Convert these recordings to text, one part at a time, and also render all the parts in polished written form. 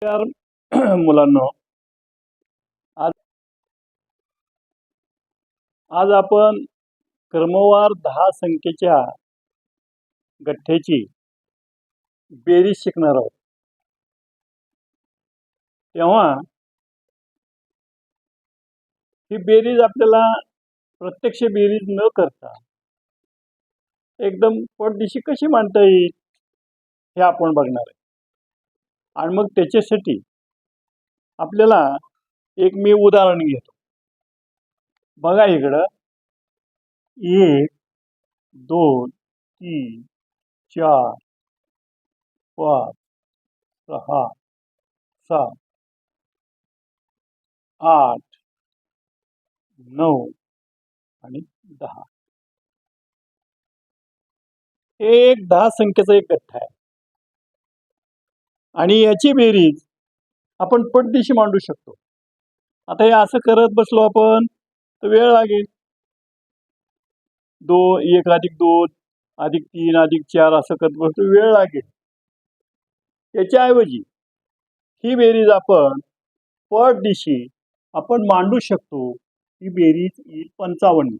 नमस्कार मुलांनो, आज आज आपण क्रमवार 10 संख्येच्या गठ्ठ्याची बेरीज शिकणार आहोत. तेव्हा ही बेरीज आपल्याला प्रत्यक्ष बेरीज न करता एकदम पोटदिशी कशी मांडता येईल हे आपण बघणार आहे. आणि मग त्याच्यासाठी आपल्याला एक मी उदाहरण घेतो. बघा इकडं 1 2 3 4 5 6 7 8 9 आणि 10 हे एक 10 संख्येचा एक गठ्ठा आहे आणि याची बेरीज आपण पटदिशी मांडू शकतो. आता हे असं करत बसलो आपण तर वेळ लागेल. 1 अधिक 2 अधिक 3 अधिक 4 असं करत बसतो, वेळ लागेल. त्याच्याऐवजी ही बेरीज आपण पटदिशी आपण मांडू शकतो. ही बेरीज येईल 55.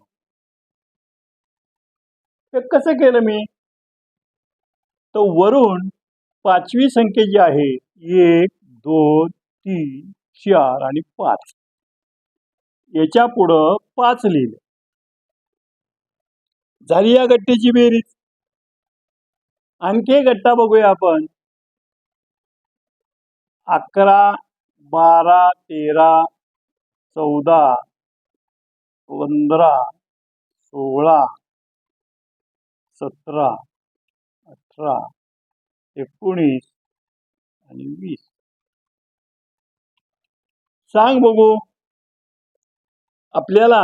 हे कसं केलं मी? तर वरून 5वी संख्या जी आहे 1 2 3 4 आणि 5 याच्या पुढं 5 लिहिलं. झाली या गठ्ठ्याची बेरीज. आणखी गठ्ठा बघूया आपण. 11 12 13 14 15 16 17 18 19 आणि 20. सांग बघू, आपल्याला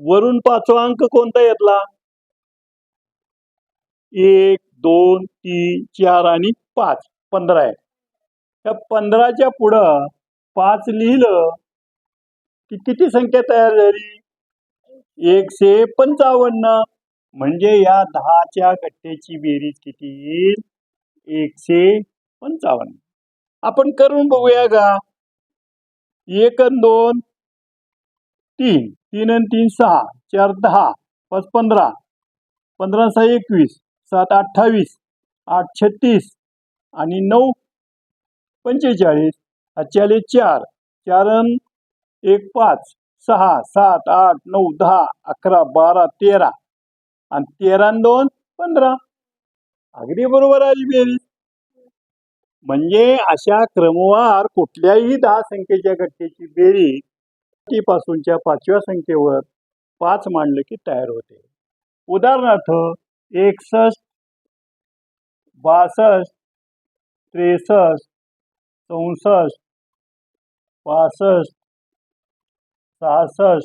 वरून 5वा अंक कोणता येतला? 1 2 3 4 आणि 5 15 आहे. त्या 15च्या पुढं 5 लिहिलं की किती संख्या तयार झाली? 155. म्हणजे या 10च्या गठ्ठ्याची बेरीज किती येईल? 155. आपण करून बघूया का? 1 आणि 2 3 3 आणि 3 6 4 10 5 15 15 6 21 7 28 8 36 आणि 9 45. 4 4 आणि 1 5 6 7 8 9 10 11 12 13 आणि 13 आणि 2 15. अगदी बरोबर आली बेरीज. म्हणजे अशा क्रमवार कुठल्याही 10 संख्येच्या गठ्ठ्याची बेरीज पासूनच्या 5व्या संख्येवर 5 मांडलं की तयार होते. उदाहरणार्थ 61 62 63 64 65 66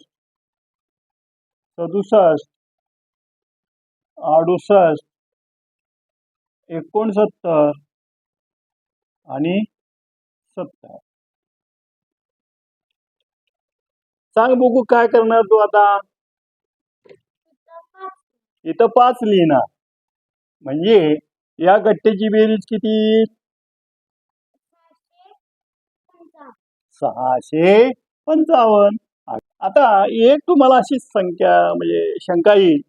67 68 69 आणि 70. सांग बघू काय करणार तू आता? इथं 5 लिहिणार. म्हणजे या गठ्ठ्याची बेरीज किती? 655. आता एक तुम्हाला अशी संख्या म्हणजे शंका येईल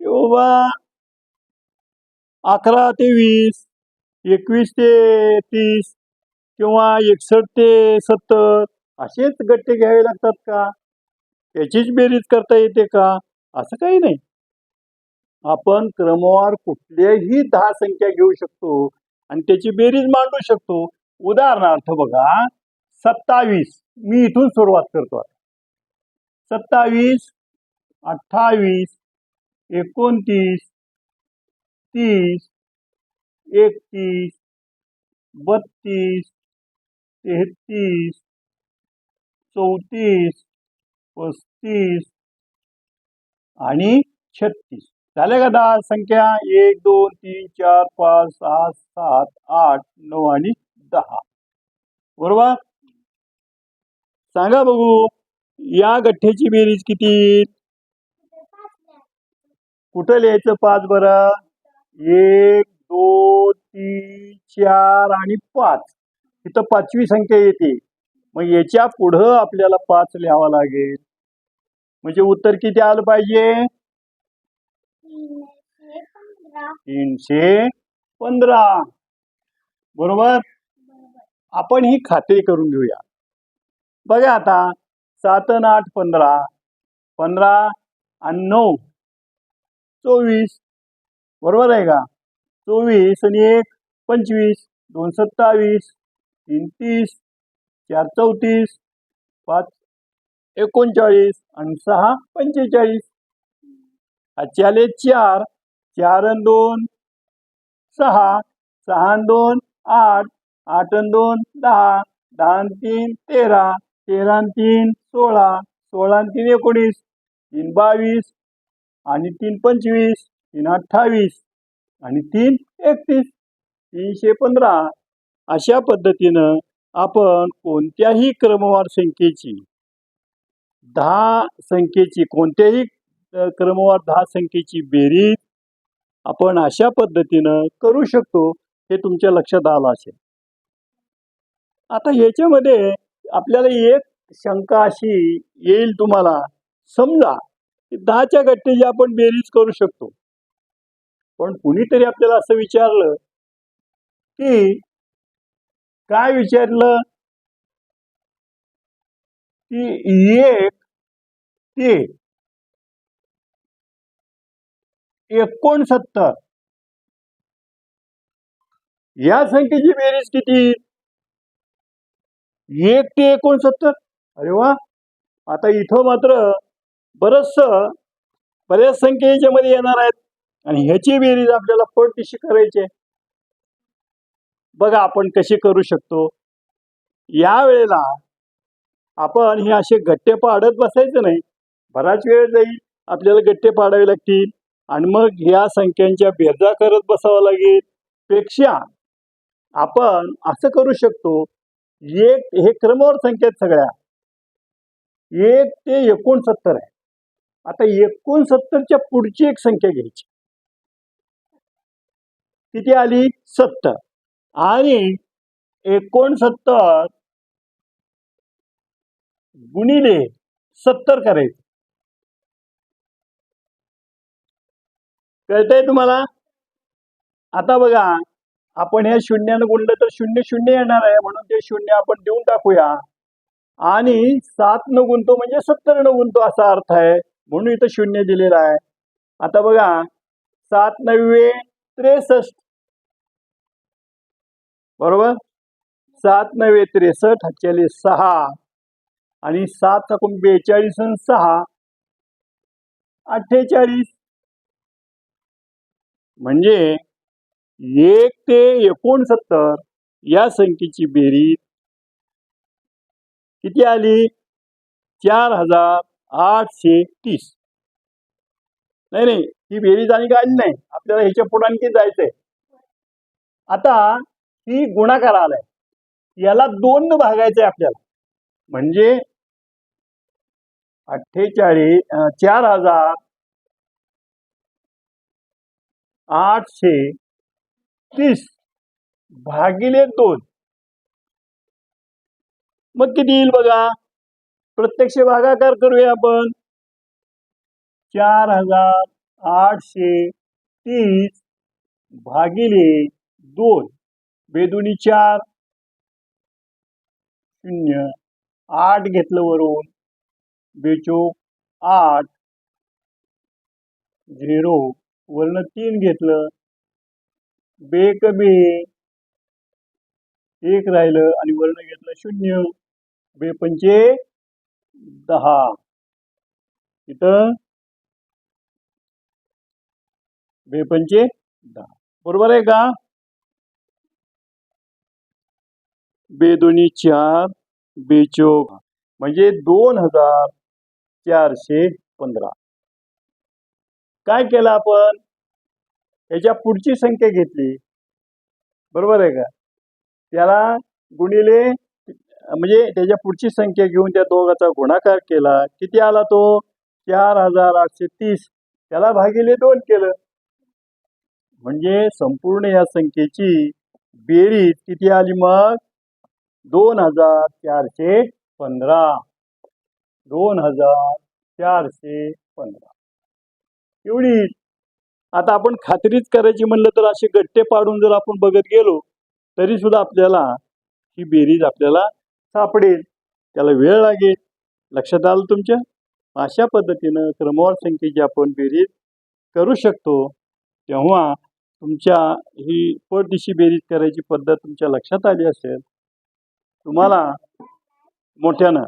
की बाबा 11 ते 20 21 ते 30 किंवा 61 ते 70 असेच गठ्ठे घ्यावे लागतात का? याचीच बेरीज करता येते का? असं काही नाही. आपण क्रमवार कुठल्याही 10 संख्या घेऊ शकतो आणि त्याची बेरीज मांडू शकतो. उदाहरणार्थ बघा 27. मी इथून सुरुवात करतो. 27 28 29 30 31 32 33 34 35 आणि 36. झाल्या का 10 संख्या? 1 2 3 4 5 6 7 8 9 आणि 10. बरोबर? सांगा बघू या गठ्ठ्याची बेरीज किती? कुठं लिहायचं 5 बरं? 1 2 3 4 आणि 5 इथं 5वी संख्या येते. मग याच्या पुढं आपल्याला 5 लिहावं लागेल. म्हणजे उत्तर किती आलं पाहिजे? 315. बरोबर. आपण ही खाते करून घेऊया. बघा आता 7 आणि 8 15, 15 आणि 9 24. बरोबर आहे का? 24 आणि 1 25, 2 27, 3 30, 4 34, 5 39 आणि 6 45. आजचे आले 4, 4 आणि 2 6, 6 आणि 2 8, 8 आणि 2 10, 10 आणि 3 13, 13 आणि 3 16, 16 आणि 3 19, 3 22 आणि 3 25, 3 28 आणि 3 31, 315. अशा पद्धतीनं आपण कोणत्याही क्रमवार संख्येची 10 संख्येची कोणत्याही क्रमवार 10 संख्येची बेरीज आपण अशा पद्धतीनं करू शकतो. हे तुमच्या लक्षात आलं असेल. आता याच्यामध्ये आपल्याला एक शंका अशी येईल तुम्हाला, समजा 10च्या गट्टेची आपण बेरीज करू शकतो, पण कुणीतरी आपल्याला असं विचारलं की काय विचारलं की 1 ते 69 या संख्येची बेरीज किती? 1 ते 69. अरे वा. आता इथं मात्र बऱ्याच संख्या याच्यामध्ये येणार आहेत आणि ह्याची बेरीज आपल्याला पटदिशी करायची आहे. बघा आपण कशी करू शकतो. या वेळेला आपण हे असे गट्टे पाडत बसायचं नाही. बराच वेळ जाईल, आपल्याला गट्टे पाडावे लागतील आणि मग ह्या संख्यांच्या बेरजा करत बसावं लागेल. पेक्षा आपण असं करू शकतो, हे क्रमवार संख्या आहेत सगळ्या. 1 ते 69 आहे. आता 69च्या पुढची एक संख्या घ्यायची. किती आली? 70. आणि 69 गुणिले 70 करायचं. कळतंय तुम्हाला? आता बघा, आपण ह्या शून्यानं गुणलं तर 0 0 येणार आहे, म्हणून ते 0 आपण देऊन टाकूया. आणि 7 न गुणतो म्हणजे 70 न गुणतो असा अर्थ आहे, म्हणून इथं 0 दिलेला आहे. आता बघा 7 9 63. बरोबर. 7 9 63 हातच्याले 6 आणि 7 टाकून 42 आणि 6 48. म्हणजे 1 ते 69 या संख्येची बेरीज किती आली? 4830. नाही, ही बेरीज आणि आली नाही, आपल्याला ह्याच्या पुढे आणखी जायचंय. आता ही गुणाकार आलाय, याला 2 न भागायचंय आपल्याला. म्हणजे 4830 भागिले 2. मग किती येईल बघा. प्रत्यक्ष भागाकार करूया आपण. 4830 भागिले 2. बेदुनी 4, 0 8 घेतलं वरून, बेचोक 8, 0 वरनं 3 घेतलं, बेक बे 1 राहिलं आणि वरनं घेतलं 0, बे पंचे 10. इथं बे पंचे 10. बरोबर आहे का? बेदोनी 4, बेचोक म्हणजे 2415. काय केलं आपण? याच्या पुढची संख्या घेतली. बरोबर आहे का? त्याला गुणिले म्हणजे त्याच्या पुढची संख्या घेऊन त्या दोघाचा गुणाकार केला. किती आला तो? 4830. त्याला भागिले 2 केलं. म्हणजे संपूर्ण या संख्येची बेरीज किती आली मग 2415 2415 एवढी. आता आपण खात्रीच करायची म्हणलं तर असे गट्टे पाडून जर आपण बघत गेलो तरी सुद्धा आपल्याला ही बेरीज आपल्याला सापडेल, त्याला वेळ लागेल. लक्षात आलं तुमच्या? अशा पद्धतीनं क्रमवार संख्येची आपण बेरीज करू शकतो. तेव्हा तुमच्या ही पटदिशी बेरीज करायची पद्धत तुमच्या लक्षात आली असेल. तुम्हाला मोठ्यानं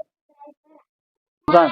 सांग.